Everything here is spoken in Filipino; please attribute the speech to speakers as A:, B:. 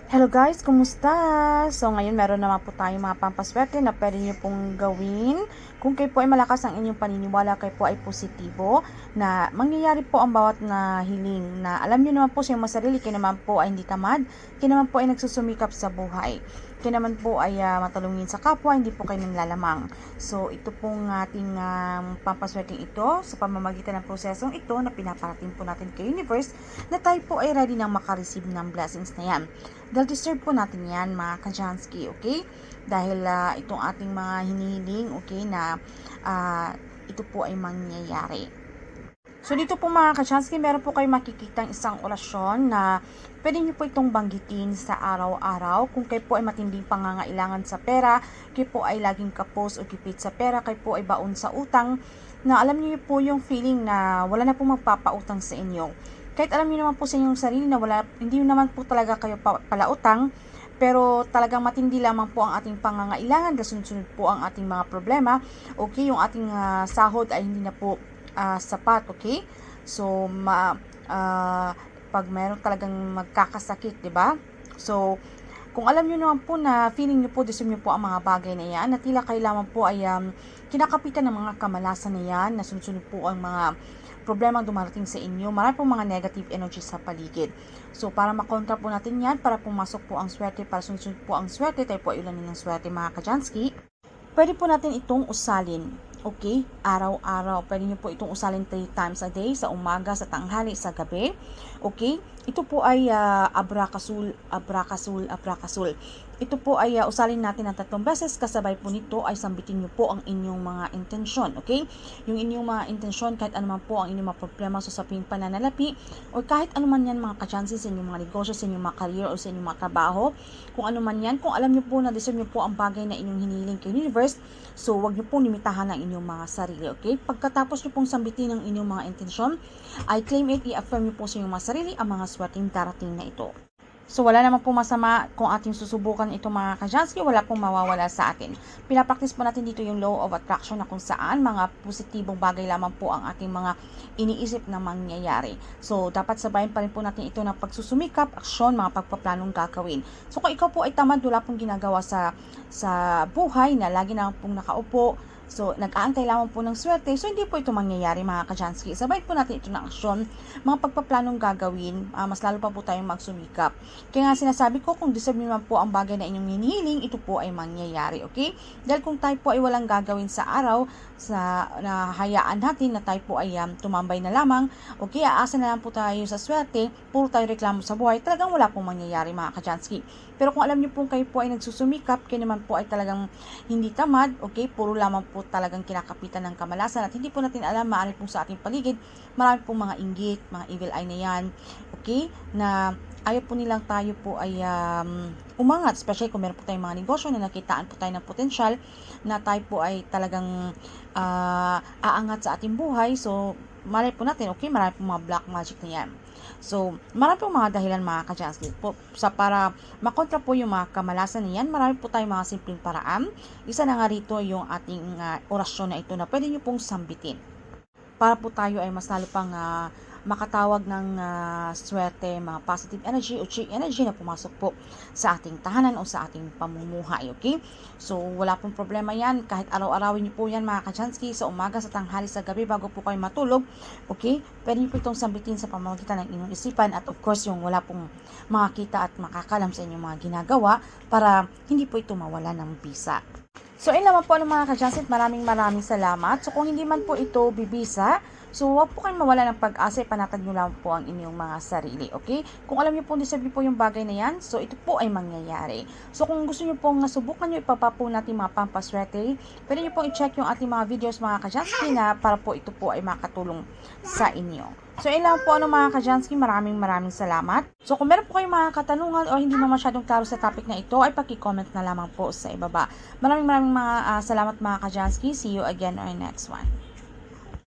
A: Hello guys, kumusta? So ngayon meron naman po tayong mga pampaswerte na pwede nyo pong gawin. Kung kayo po ay malakas ang inyong paniniwala, kayo po ay positibo, na mangyayari po ang bawat na hiling, na alam nyo naman po sa inyong sarili, kayo naman po ay hindi tamad, kayo naman po ay nagsusumikap sa buhay. Kayo naman po ay matulungin sa kapwa, hindi po kayo nanglalamang. So ito pong ating pampaswerteng ito sa pamamagitan ng prosesong ito na pinaparating po natin kay universe, na tayo po ay ready nang makareceive ng blessings na yan. Dahil deserve po natin yan mga Kajansky, okay? Dahil itong ating mga hinihiling, okay, na ito po ay mangyayari. So dito po mga Kajansky, meron po kayo makikitang isang orasyon na pwede nyo po itong banggitin sa araw-araw. Kung kayo po ay matinding pangangailangan sa pera, kayo po ay laging kapos o kipit sa pera, kayo po ay baon sa utang, na alam niyo po yung feeling na wala na po magpapautang sa inyo. Kahit alam niyo naman po sa inyong sarili na hindi naman po talaga kayo palautang, pero talagang matindi lamang po ang ating pangangailangan, kasunod-sunod po ang ating mga problema, okay, yung ating sahod ay hindi na po sapat, okay? So, pag meron talagang magkakasakit, di ba? So, kung alam niyo naman po na feeling niyo po, deserve niyo po ang mga bagay na yan, na tila kayo lamang po ay kinakapitan ng mga kamalasan na yan, na sunod-sunod po ang mga problema dumarating sa inyo, marami pong mga negative energy sa paligid. So, para makontra po natin yan, para pumasok po ang swerte, para sunod-sunod po ang swerte, tayo po ay ulanin ng swerte mga Kajansky, pwede po natin itong usalin. Okay? Araw-araw. Pwede nyo po itong usalin 3 times a day, sa umaga, sa tanghali, sa gabi. Okay? Ito po ay abrakasul. Ito po ay usalin natin ng 3 beses, kasabay po nito ay sambitin nyo po ang inyong mga intensyon. Okay? Yung inyong mga intensyon, kahit anuman po ang inyong mga problema sa saping pananalapi, o kahit anuman yan mga ka-chances sa inyong mga negosyo, sa inyong mga career, o sa inyong mga trabaho, kung anuman yan, kung alam nyo po na deserve nyo po ang bagay na inyong hinihiling kay universe, so wag nyo pong limitahan ang inyong mga sarili. Okay? Pagkatapos nyo pong sambitin ang inyong mga intensyon, I claim it, i-affirm nyo po sa inyong mga sarili ang mga swerteng darating na ito. So, wala naman po masama kung ating susubukan ito mga Kajansky, wala pong mawawala sa atin. Pinapraktis po natin dito yung law of attraction, na kung saan mga positibong bagay lamang po ang ating mga iniisip na mangyayari. So, dapat sabayin pa rin po natin ito ng pagsusumikap, aksyon, mga pagpaplanong gagawin. So, kung ikaw po ay tamad, wala pong ginagawa sa buhay, na lagi na pong nakaupo, so, nag-aantay lamang po ng swerte, so hindi po ito mangyayari mga Kajansky. Sabay po natin ito ng aksyon, mga pagpaplanong gagawin, mas lalo pa po tayong magsumikap. Kaya nga sinasabi ko, kung deserve naman po ang bagay na inyong hinihiling, ito po ay mangyayari, okay? Dahil kung tayo po ay walang gagawin sa araw, na hayaan natin na tayo po ay tumambay na lamang, okay, aasa na lang po tayo sa swerte, puro tayo reklamo sa buhay, talagang wala pong mangyayari mga Kajansky. Pero kung alam niyo po kayo po ay nagsusumikap, kayo naman po ay talagang hindi tamad, okay, puro lamang po talagang kinakapitan ng kamalasan at hindi po natin alam, maaari po sa ating paligid, marami pong mga inggit, mga evil eye na yan, okay, na ayaw po nilang tayo po ay umangat, especially kung meron po tayong mga negosyo na nakitaan po tayo ng potensyal, na tayo po ay talagang aangat sa ating buhay. So, malay po natin, okay, marami pong mga black magic na yan. So, marami pong mga dahilan mga Kajansky po para makontra po yung mga kamalasan niyan. Marami po tayong mga simpleng paraan. Isa na nga rito yung ating orasyon na ito na pwede nyo pong sambitin, para po tayo ay mas lalo pang makatawag ng swerte, mga positive energy o chi energy na pumasok po sa ating tahanan o sa ating pamumuhay, okay? So, wala pong problema yan, kahit araw-arawin niyo po yan mga Kajansky, sa umaga, sa tanghali, sa gabi, bago po kayo matulog, okay? Pwede niyo po itong sambitin sa pamamagitan ng inyong isipan, at of course, yung wala pong makakita at makakalam sa inyong mga ginagawa, para hindi po ito mawala ng bisa. So, yun naman po mga Kajansky, maraming salamat. So, kung hindi man po ito bibisa, so, huwag po kayong mawala ng pag-asa, panatag nyo lang po ang inyong mga sarili, okay? Kung alam nyo po, deserve po yung bagay na yan, so ito po ay mangyayari. So, kung gusto nyo pong subukan nyo, ipapa po natin mga pampaswerte, pwede nyo pong i-check yung ating mga videos mga Kajansky, na para po ito po ay makatulong sa inyo. So, yun lang po mga Kajansky, maraming salamat. So, kung meron po kayong mga katanungan o hindi mo masyadong klaro sa topic na ito, ay paki-comment na lamang po sa ibaba. Maraming salamat mga Kajansky. See you again on our next one.